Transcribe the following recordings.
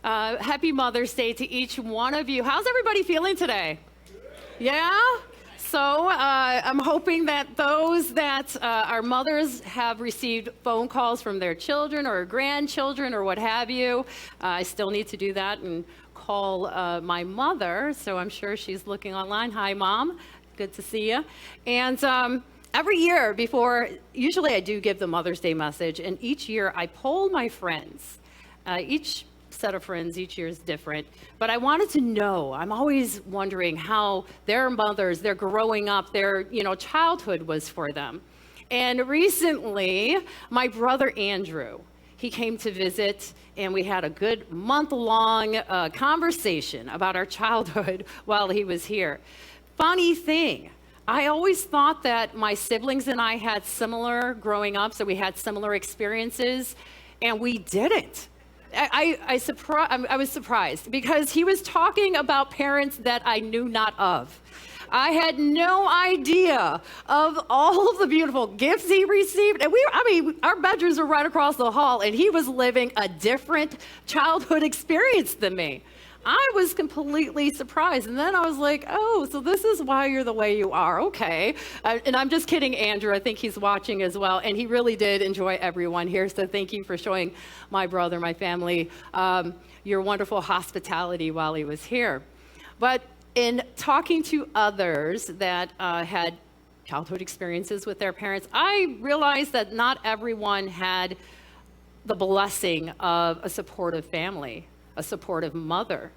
Happy Mother's Day to each one of you. How's everybody feeling today? Yeah? So I'm hoping that those that are mothers have received phone calls from their children or grandchildren or what have you. I still need to do that and call my mother, so I'm sure she's looking online. Hi, Mom. Good to see you. And every year usually I do give the Mother's Day message, and each year I poll my friends. Each set of friends each year is different, but I wanted to know, I'm always wondering how their mothers, their growing up, their childhood was for them. And recently, my brother Andrew, he came to visit, and we had a good month-long conversation about our childhood while he was here. Funny thing, I always thought that my siblings and I had similar growing up, so we had similar experiences, and we didn't. I was surprised because he was talking about parents that I knew not of. I had no idea of all of the beautiful gifts he received. And our bedrooms were right across the hall, and he was living a different childhood experience than me. I was completely surprised. And then I was like, oh, so this is why you're the way you are. Okay. And I'm just kidding, Andrew. I think he's watching as well. And he really did enjoy everyone here. So thank you for showing my brother, my family, your wonderful hospitality while he was here. But in talking to others that had childhood experiences with their parents, I realized that not everyone had the blessing of a supportive family, a supportive mother.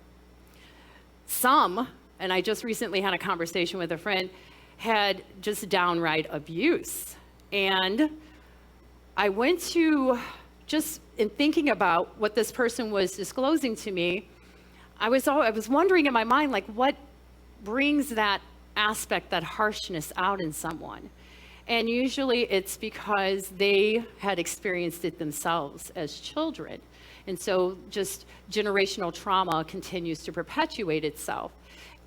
Some, and I just recently had a conversation with a friend, had just downright abuse. And I went to, just in thinking about what this person was disclosing to me, I was wondering in my mind, like, what brings that aspect, that harshness out in someone? And usually it's because they had experienced it themselves as children. And so just generational trauma continues to perpetuate itself.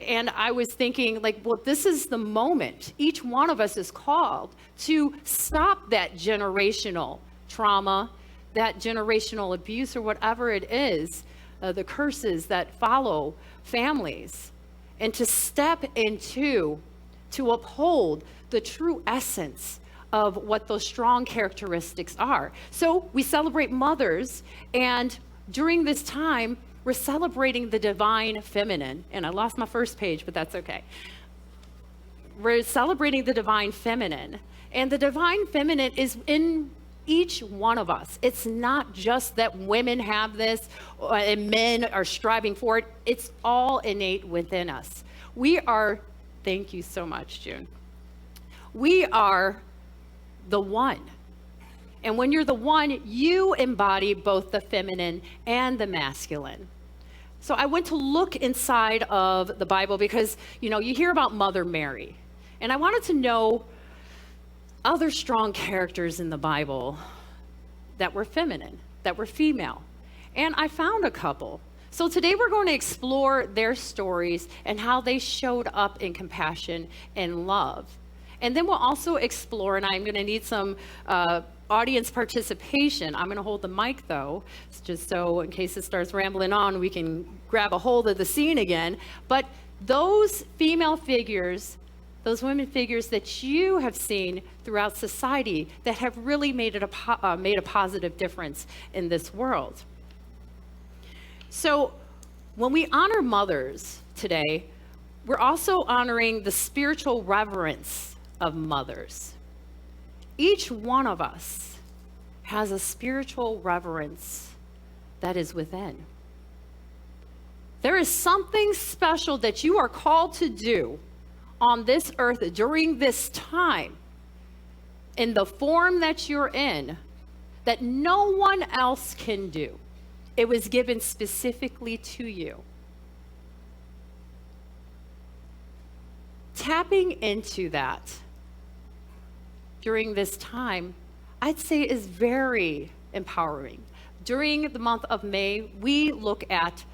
And I was thinking, like, well, this is the moment. Each one of us is called to stop that generational trauma, that generational abuse, or whatever it is, the curses that follow families, and to step into, to uphold the true essence of what those strong characteristics are. So we celebrate mothers, and during this time, we're celebrating the divine feminine. And I lost my first page, but that's okay. We're celebrating the divine feminine. And the divine feminine is in each one of us. It's not just that women have this and men are striving for it. It's all innate within us. We are, thank you so much, June. We are the one. And when you're the one, you embody both the feminine and the masculine. So I went to look inside of the Bible because, you hear about Mother Mary. And I wanted to know other strong characters in the Bible that were feminine, that were female. And I found a couple. So today we're going to explore their stories and how they showed up in compassion and love. And then we'll also explore, and I'm going to need some audience participation. I'm going to hold the mic, though, just so in case it starts rambling on, we can grab a hold of the scene again. But those female figures, those women figures that you have seen throughout society that have really made a positive difference in this world. So when we honor mothers today, we're also honoring the spiritual reverence of mothers. Each one of us has a spiritual reverence that is within. There is something special that you are called to do on this earth during this time, in the form that you're in, that no one else can do. It was given specifically to you. Tapping into that during this time, I'd say is very empowering. During the month of May, we look at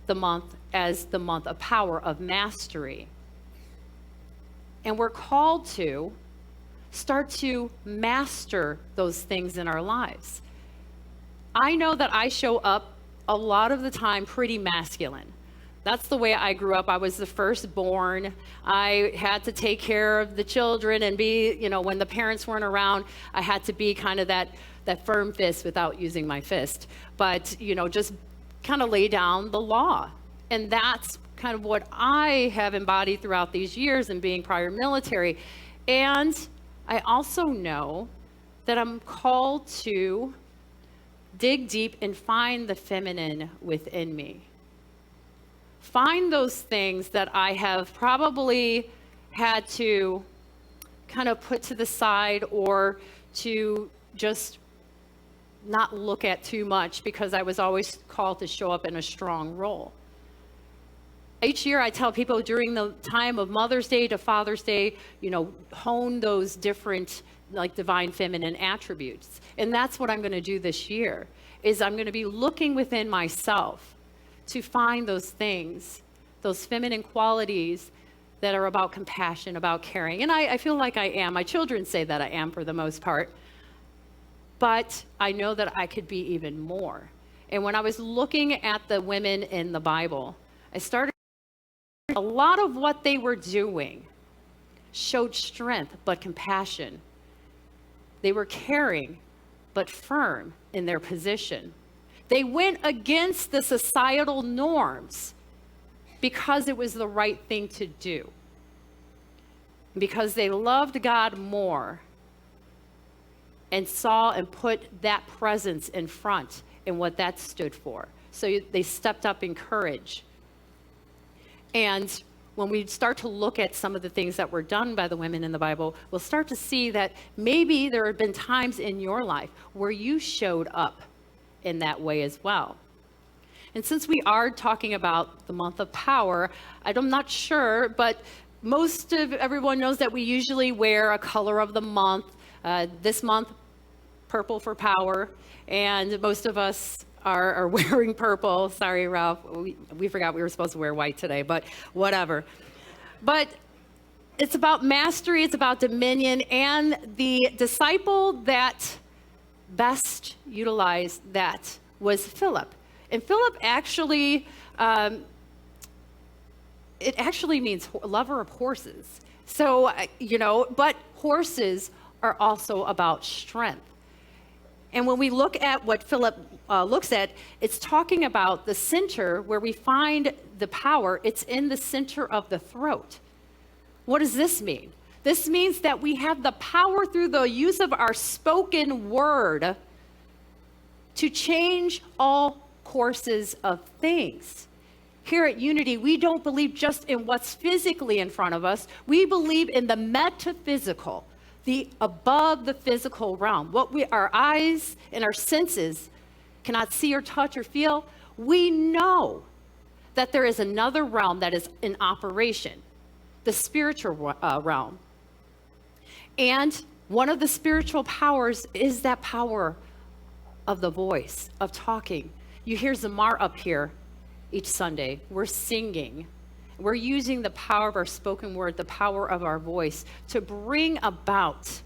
the month as the month of power, of mastery. And we're called to start to master those things in our lives. I know that I show up a lot of the time pretty masculine. That's the way I grew up. I was the firstborn. I had to take care of the children and be, when the parents weren't around, I had to be kind of that firm fist without using my fist. But, just kind of lay down the law. And that's kind of what I have embodied throughout these years in being prior military. And I also know that I'm called to dig deep and find the feminine within me. Find those things that I have probably had to kind of put to the side or to just not look at too much because I was always called to show up in a strong role. Each year I tell people during the time of Mother's Day to Father's Day, hone those different divine feminine attributes. And that's what I'm going to do this year, is I'm going to be looking within myself to find those things, those feminine qualities that are about compassion, about caring. And I feel like I am. My children say that I am for the most part. But I know that I could be even more. And when I was looking at the women in the Bible, I started a lot of what they were doing showed strength but compassion. They were caring but firm in their position. They went against the societal norms because it was the right thing to do. Because they loved God more and saw and put that presence in front and what that stood for. So they stepped up in courage. And when we start to look at some of the things that were done by the women in the Bible, we'll start to see that maybe there have been times in your life where you showed up in that way as well. And since we are talking about the month of power, I'm not sure, but most of everyone knows that we usually wear a color of the month. This month, purple for power, and most of us are wearing purple. Sorry, Ralph, we forgot we were supposed to wear white today, but whatever. But it's about mastery, it's about dominion, and the disciple that best utilized that was Philip. And Philip actually, it actually means lover of horses. So, but horses are also about strength. And when we look at what Philip looks at, it's talking about the center where we find the power. It's in the center of the throat. What does this mean? This means that we have the power through the use of our spoken word to change all courses of things. Here at Unity, we don't believe just in what's physically in front of us. We believe in the metaphysical, the above the physical realm. What our eyes and our senses cannot see or touch or feel, we know that there is another realm that is in operation, the spiritual realm. And one of the spiritual powers is that power of the voice, of talking. You hear Zamar up here each Sunday. We're singing. We're using the power of our spoken word, the power of our voice to bring about,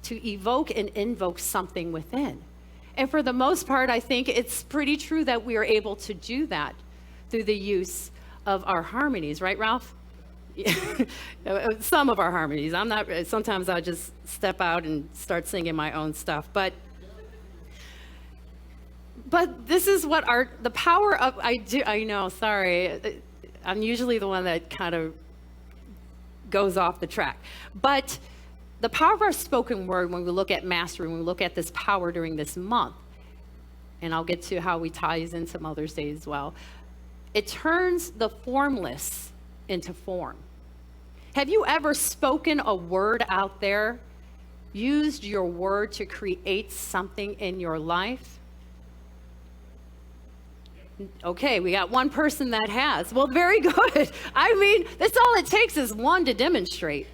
to evoke and invoke something within. And for the most part, I think it's pretty true that we are able to do that through the use of our harmonies, right, Ralph? Some of our harmonies. Sometimes I just step out and start singing my own stuff. But this is what the power of, I know, sorry. I'm usually the one that kind of goes off the track. But the power of our spoken word, when we look at mastery, when we look at this power during this month, and I'll get to how we ties into Mother's Day as well, it turns the formless into form. Have you ever spoken a word out there, used your word to create something in your life? Okay, we got one person that has. Well, very good. I mean, that's all it takes is one to demonstrate.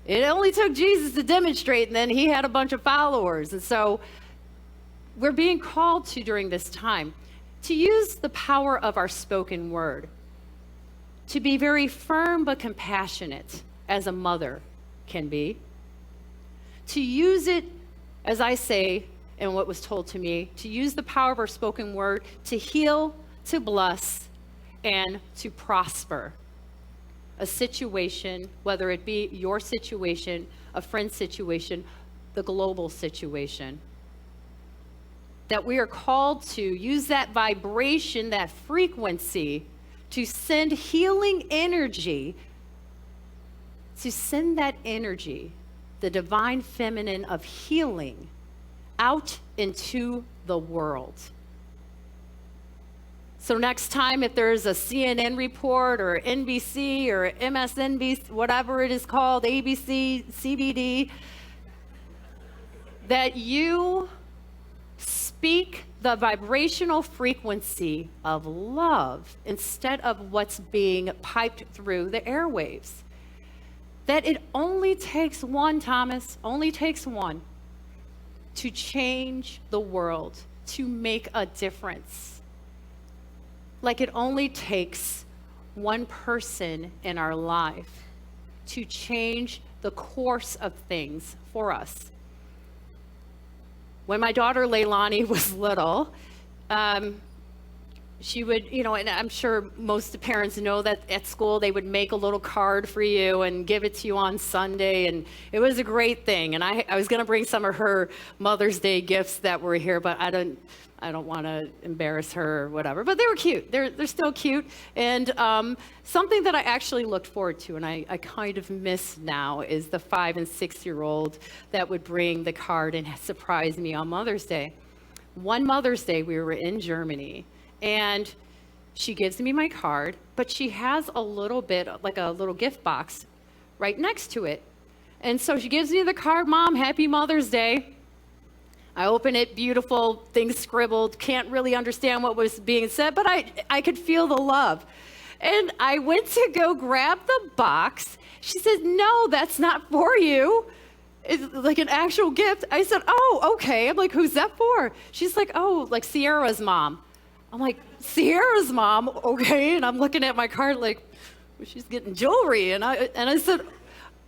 It only took Jesus to demonstrate, and then he had a bunch of followers. And so we're being called to, during this time, to use the power of our spoken word, to be very firm but compassionate, as a mother can be, to use it, as I say, and what was told to me, to use the power of our spoken word to heal, to bless, and to prosper a situation, whether it be your situation, a friend's situation, the global situation. That we are called to use that vibration, that frequency, to send healing energy, to send that energy, the divine feminine of healing, out into the world. So next time, if there's a CNN report or NBC or MSNBC, whatever it is called, ABC, CBD, that you speak the vibrational frequency of love instead of what's being piped through the airwaves. That it only takes one, Thomas, only takes one to change the world, to make a difference. Like it only takes one person in our life to change the course of things for us. When my daughter Leilani was little, she would, and I'm sure most parents know that at school they would make a little card for you and give it to you on Sunday, and it was a great thing. And I was going to bring some of her Mother's Day gifts that were here, but I don't want to embarrass her or whatever. But they were cute. They're still cute. And something that I actually looked forward to, and I kind of miss now, is the 5 and 6-year-old that would bring the card and surprise me on Mother's Day. One Mother's Day, we were in Germany, and she gives me my card, but she has a little bit, like a little gift box right next to it. And so she gives me the card, Mom, Happy Mother's Day. I open it, beautiful, things scribbled, can't really understand what was being said, but I could feel the love. And I went to go grab the box. She says, no, that's not for you. It's like an actual gift. I said, oh, okay. I'm like, who's that for? She's like, oh, like Sierra's mom. I'm like, Sierra's mom? Okay. And I'm looking at my card like, well, she's getting jewelry. And I said,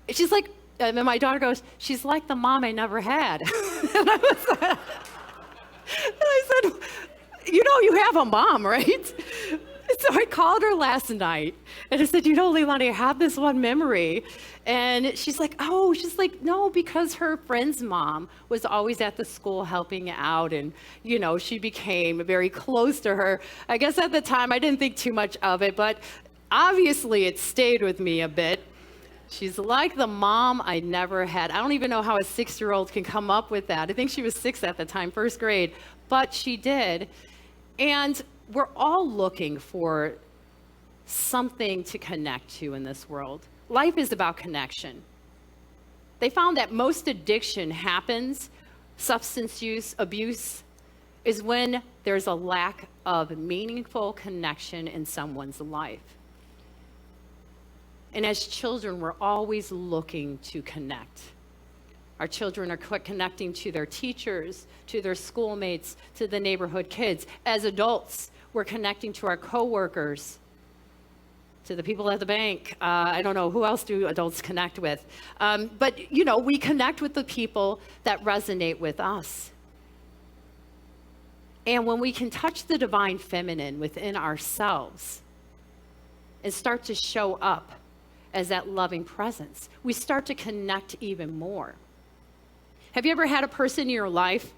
she's like, and then my daughter goes, she's like the mom I never had. And I said, you have a mom, right? So I called her last night, and I said, Leilani, I have this one memory. And she's like, no, because her friend's mom was always at the school helping out, and, she became very close to her. I guess at the time, I didn't think too much of it, but obviously it stayed with me a bit. She's like the mom I never had. I don't even know how a 6-year-old can come up with that. I think she was 6 at the time, first grade, but she did. And we're all looking for something to connect to in this world. Life is about connection. They found that most addiction happens, substance use, abuse, is when there's a lack of meaningful connection in someone's life. And as children, we're always looking to connect. Our children are connecting to their teachers, to their schoolmates, to the neighborhood kids. As adults, we're connecting to our coworkers, to the people at the bank. I don't know, who else do adults connect with? But we connect with the people that resonate with us. And when we can touch the divine feminine within ourselves and start to show up as that loving presence, we start to connect even more. Have you ever had a person in your life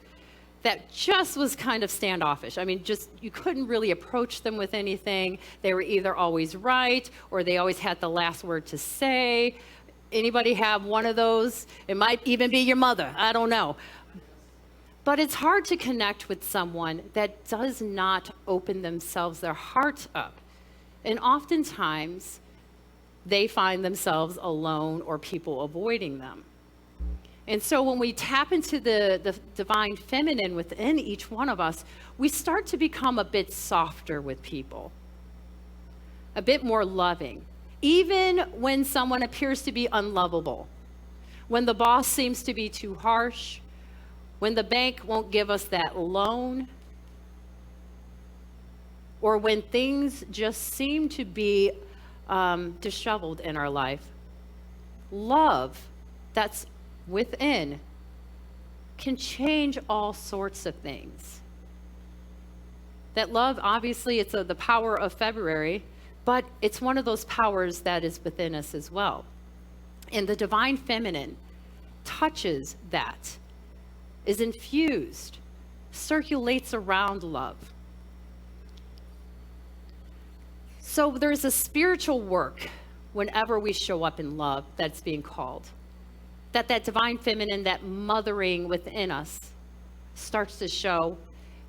that just was kind of standoffish? I mean, you couldn't really approach them with anything. They were either always right or they always had the last word to say. Anybody have one of those? It might even be your mother. I don't know. But it's hard to connect with someone that does not open themselves, their heart up. And oftentimes, they find themselves alone or people avoiding them. And so when we tap into the divine feminine within each one of us, we start to become a bit softer with people, a bit more loving, even when someone appears to be unlovable, when the boss seems to be too harsh, when the bank won't give us that loan, or when things just seem to be disheveled in our life. Love that's within can change all sorts of things. That love, obviously, it's the power of February, but it's one of those powers that is within us as well. And the divine feminine touches that, is infused, circulates around love. So there's a spiritual work whenever we show up in love that's being called. That divine feminine, that mothering within us starts to show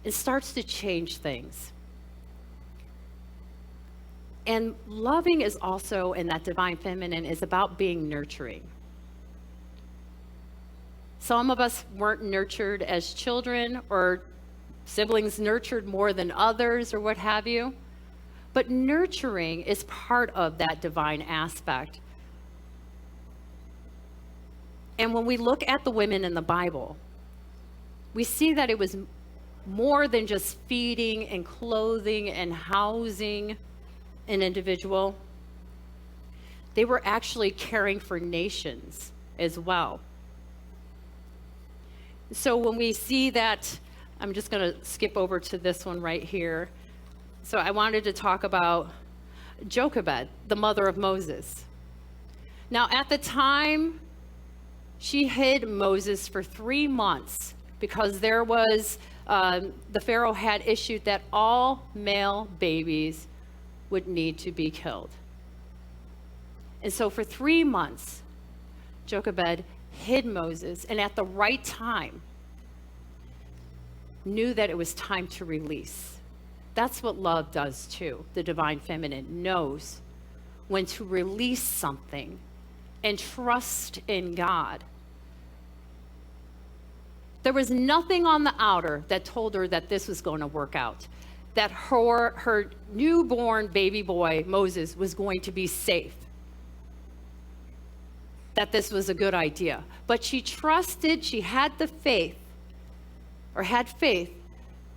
and starts to change things. And loving is also, in that divine feminine, is about being nurturing. Some of us weren't nurtured as children, or siblings nurtured more than others, or what have you. But nurturing is part of that divine aspect. And when we look at the women in the Bible, we see that it was more than just feeding and clothing and housing an individual. They were actually caring for nations as well. So when we see that, I'm just going to skip over to this one right here. So I wanted to talk about Jochebed, the mother of Moses. Now, at the time, she hid Moses for 3 months because there was, the Pharaoh had issued that all male babies would need to be killed. And so for 3 months, Jochebed hid Moses, and at the right time, knew that it was time to release. That's what love does too. The divine feminine knows when to release something and trust in God. There was nothing on the outer that told her that this was going to work out, that her newborn baby boy, Moses, was going to be safe, that this was a good idea. But she trusted, she had the faith, or had faith,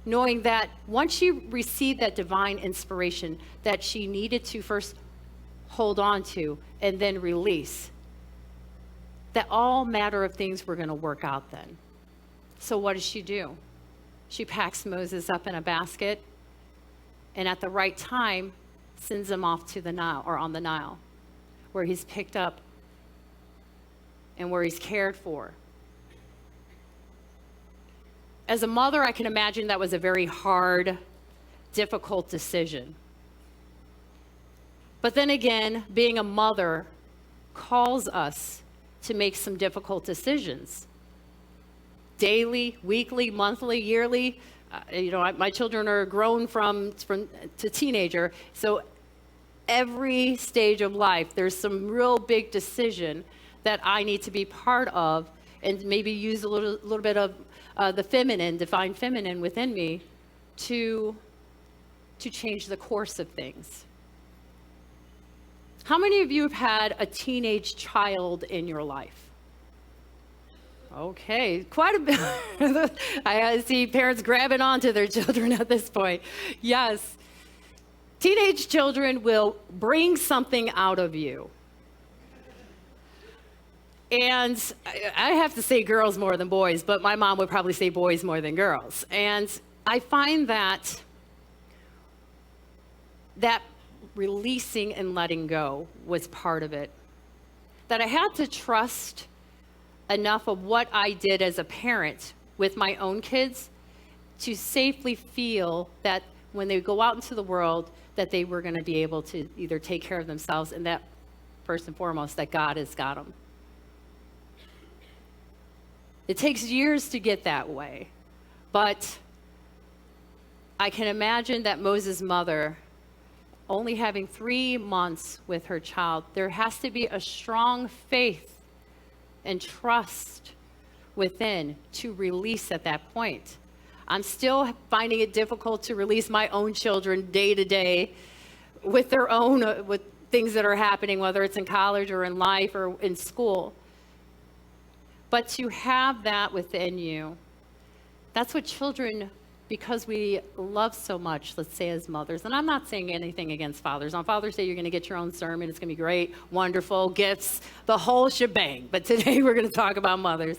knowing that once she received that divine inspiration that she needed to first hold on to and then release, that all matter of things were going to work out then. So what does she do? She packs Moses up in a basket, and at the right time, sends him off to the Nile, or on the Nile, where he's picked up and where he's cared for. As a mother, I can imagine that was a very hard, difficult decision. But then again, being a mother calls us to make some difficult decisions. Daily, weekly, monthly, yearly. My children are grown from to teenager, so every stage of life, there's some real big decision that I need to be part of, and maybe use a little bit of the feminine, divine feminine within me to change the course of things. How many of you have had a teenage child in your life? Okay, quite a bit. I see parents grabbing onto their children at this point. Yes, teenage children will bring something out of you. And I have to say girls more than boys, but my mom would probably say boys more than girls. And I find that releasing and letting go was part of it. That I had to trust enough of what I did as a parent with my own kids to safely feel that when they go out into the world, that they were going to be able to either take care of themselves, and that first and foremost, that God has got them. It takes years to get that way, but I can imagine that Moses' mother, only having 3 months with her child, there has to be a strong faith and trust within to release at that point. I'm still finding it difficult to release my own children day to day with their own, with things that are happening, whether it's in college or in life or in school. But to have that within you, that's what children, because we love so much, let's say as mothers, and I'm not saying anything against fathers. On Father's Day, you're going to get your own sermon. It's going to be great, wonderful, gifts, the whole shebang. But today we're going to talk about mothers.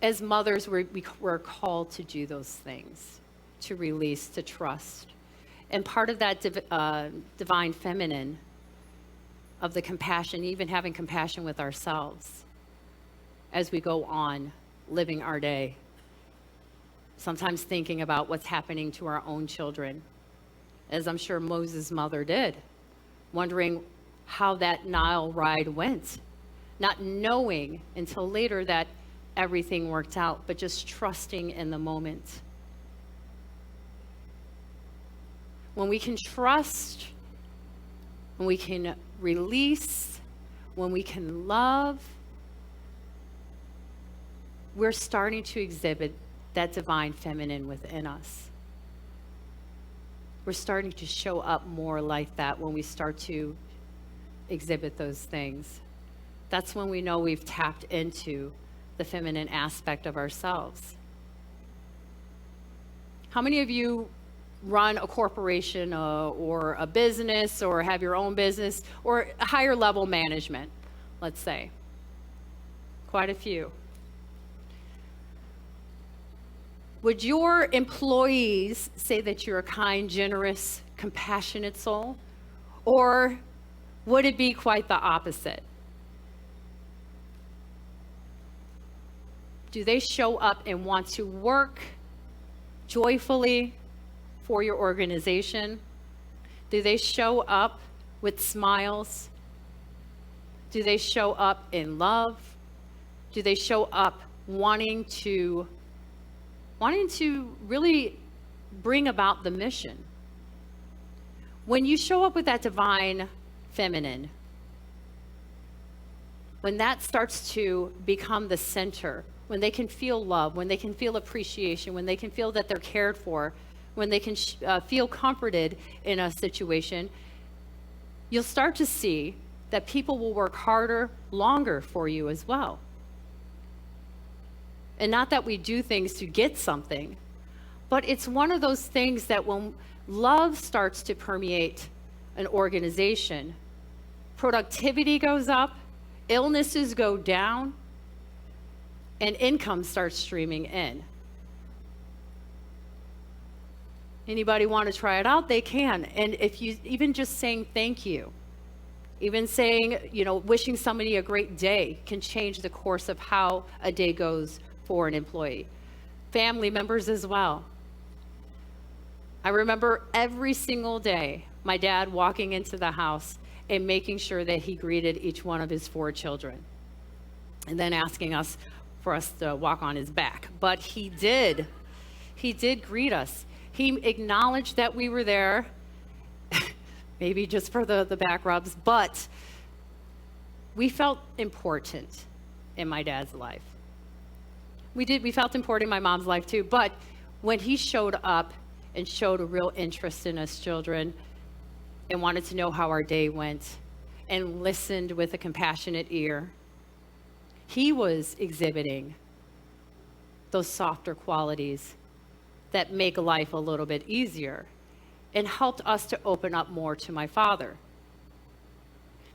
As mothers, we're called to do those things, to release, to trust. And part of that divine feminine, of the compassion, even having compassion with ourselves as we go on living our day. Sometimes thinking about what's happening to our own children, as I'm sure Moses' mother did, wondering how that Nile ride went, not knowing until later that everything worked out, but just trusting in the moment. When we can trust, when we can release, when we can love, we're starting to exhibit that divine feminine within us. We're starting to show up more like that when we start to exhibit those things. That's when we know we've tapped into the feminine aspect of ourselves. How many of you run a corporation or a business, or have your own business, or higher level management, let's say? Quite a few. Would your employees say that you're a kind, generous, compassionate soul? Or would it be quite the opposite? Do they show up and want to work joyfully for your organization? Do they show up with smiles? Do they show up in love? Do they show up wanting to really bring about the mission? When you show up with that divine feminine, when that starts to become the center, when they can feel love, when they can feel appreciation, when they can feel that they're cared for, when they can feel comforted in a situation, you'll start to see that people will work harder, longer for you as well. And not that we do things to get something, but it's one of those things that when love starts to permeate an organization, productivity goes up, illnesses go down, and income starts streaming in. Anybody want to try it out? They can. And if you, even just saying thank you, even saying, wishing somebody a great day can change the course of how a day goes for an employee. Family members as well. I remember every single day my dad walking into the house and making sure that he greeted each one of his 4 children, and then asking us for us to walk on his back. But he did greet us. He acknowledged that we were there, maybe just for the back rubs, but we felt important in my dad's life. We felt important in my mom's life too, but when he showed up and showed a real interest in us children and wanted to know how our day went and listened with a compassionate ear, he was exhibiting those softer qualities that make life a little bit easier and helped us to open up more to my father.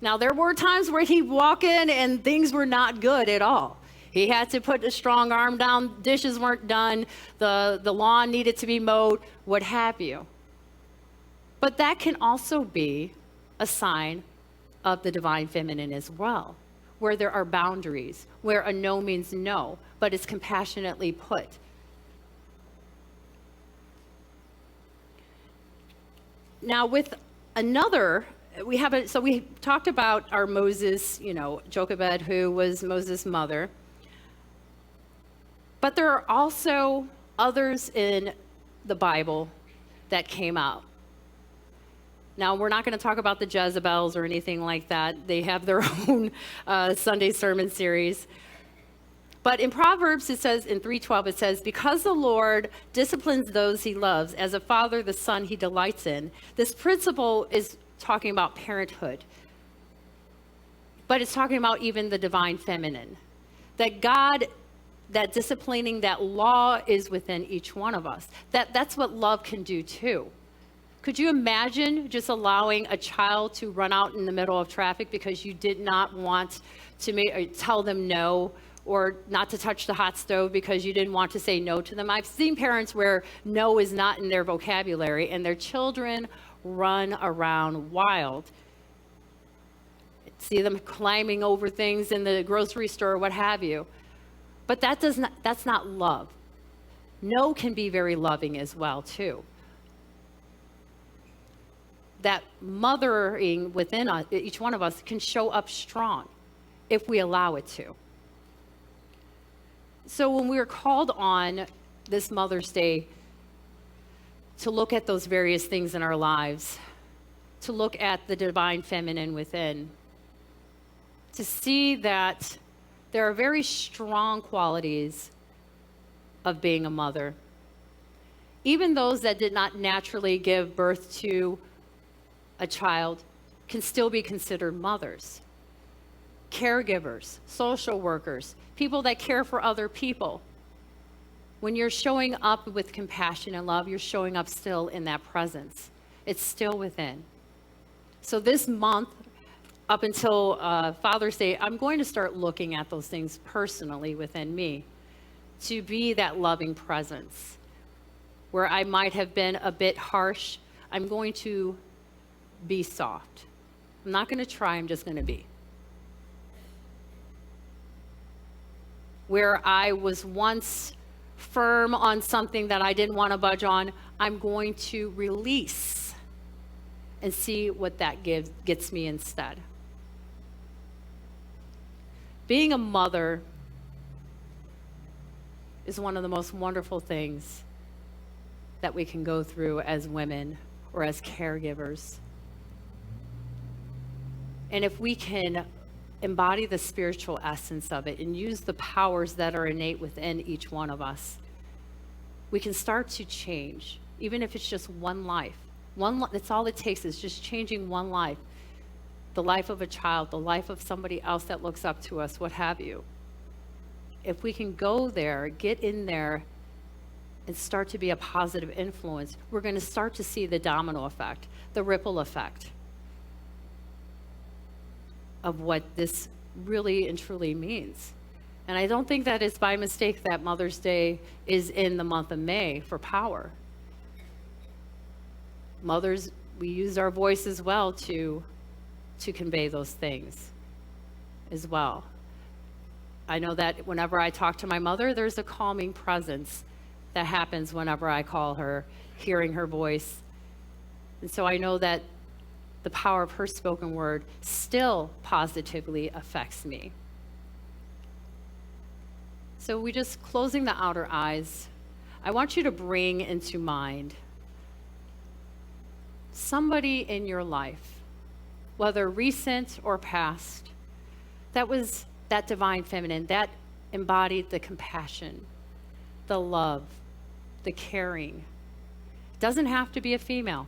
Now, there were times where he'd walk in and things were not good at all. He had to put a strong arm down, dishes weren't done, the lawn needed to be mowed, what have you. But that can also be a sign of the divine feminine as well, where there are boundaries, where a no means no, but it's compassionately put. Now with another, so we talked about our Moses, Jochebed, who was Moses' mother. But there are also others in the Bible that came out. Now, we're not going to talk about the Jezebels or anything like that. They have their own Sunday sermon series. But in Proverbs, it says, in 3:12, it says, because the Lord disciplines those he loves, as a father the son he delights in. This principle is talking about parenthood. But it's talking about even the divine feminine. That God, that disciplining, that law is within each one of us. That's what love can do too. Could you imagine just allowing a child to run out in the middle of traffic because you did not want to tell them no, or not to touch the hot stove because you didn't want to say no to them. I've seen parents where no is not in their vocabulary and their children run around wild. See them climbing over things in the grocery store, what have you. But that's not love. No can be very loving as well, too. That mothering within us, each one of us, can show up strong if we allow it to. So when we are called on this Mother's Day to look at those various things in our lives, to look at the divine feminine within, to see that there are very strong qualities of being a mother. Even those that did not naturally give birth to a child can still be considered mothers. Caregivers, social workers, people that care for other people. When you're showing up with compassion and love, you're showing up still in that presence. It's still within. So this month, up until Father's Day, I'm going to start looking at those things personally within me to be that loving presence. Where I might have been a bit harsh, I'm going to be soft. I'm not going to try, I'm just going to be. Where I was once firm on something that I didn't want to budge on, I'm going to release and see what that gets me instead. Being a mother is one of the most wonderful things that we can go through as women or as caregivers. And if we can embody the spiritual essence of it and use the powers that are innate within each one of us, we can start to change, even if it's just one life. That's all it takes, is just changing one life. The life of a child, the life of somebody else that looks up to us, what have you. If we can go there, get in there, and start to be a positive influence, we're going to start to see the domino effect, the ripple effect of what this really and truly means. And I don't think that it's by mistake that Mother's Day is in the month of May for power. Mothers, we use our voice as well to convey those things as well. I know that whenever I talk to my mother, there's a calming presence that happens whenever I call her, hearing her voice. And so I know that the power of her spoken word still positively affects me. So we just closing the outer eyes, I want you to bring into mind somebody in your life, whether recent or past, that was that divine feminine, that embodied the compassion, the love, the caring. It doesn't have to be a female,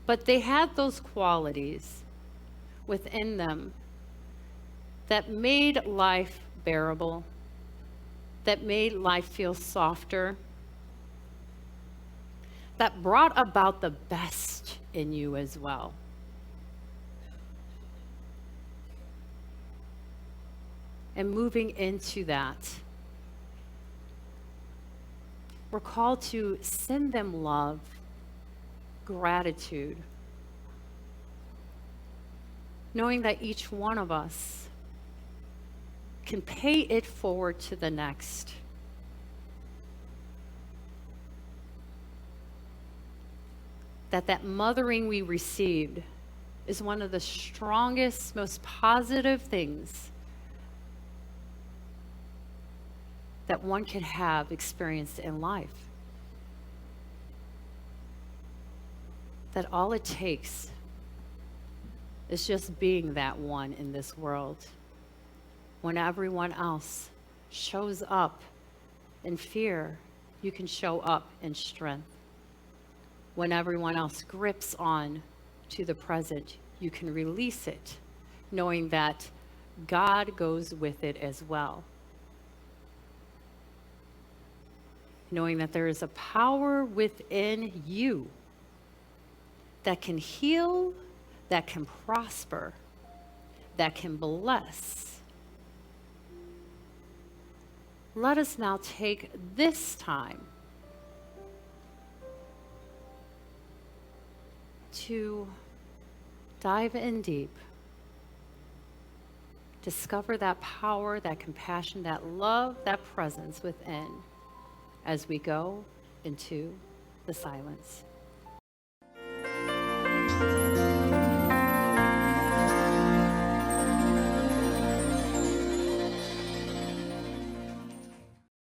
but they had those qualities within them that made life bearable, that made life feel softer, that brought about the best in you as well. And moving into that, we're called to send them love, gratitude, knowing that each one of us can pay it forward to the next. That mothering we received is one of the strongest, most positive things that one can have experienced in life. That all it takes is just being that one in this world. When everyone else shows up in fear, you can show up in strength. When everyone else grips on to the present, you can release it, knowing that God goes with it as well. Knowing that there is a power within you that can heal, that can prosper, that can bless, let us now take this time to dive in deep, discover that power, that compassion, that love, that presence within as we go into the silence.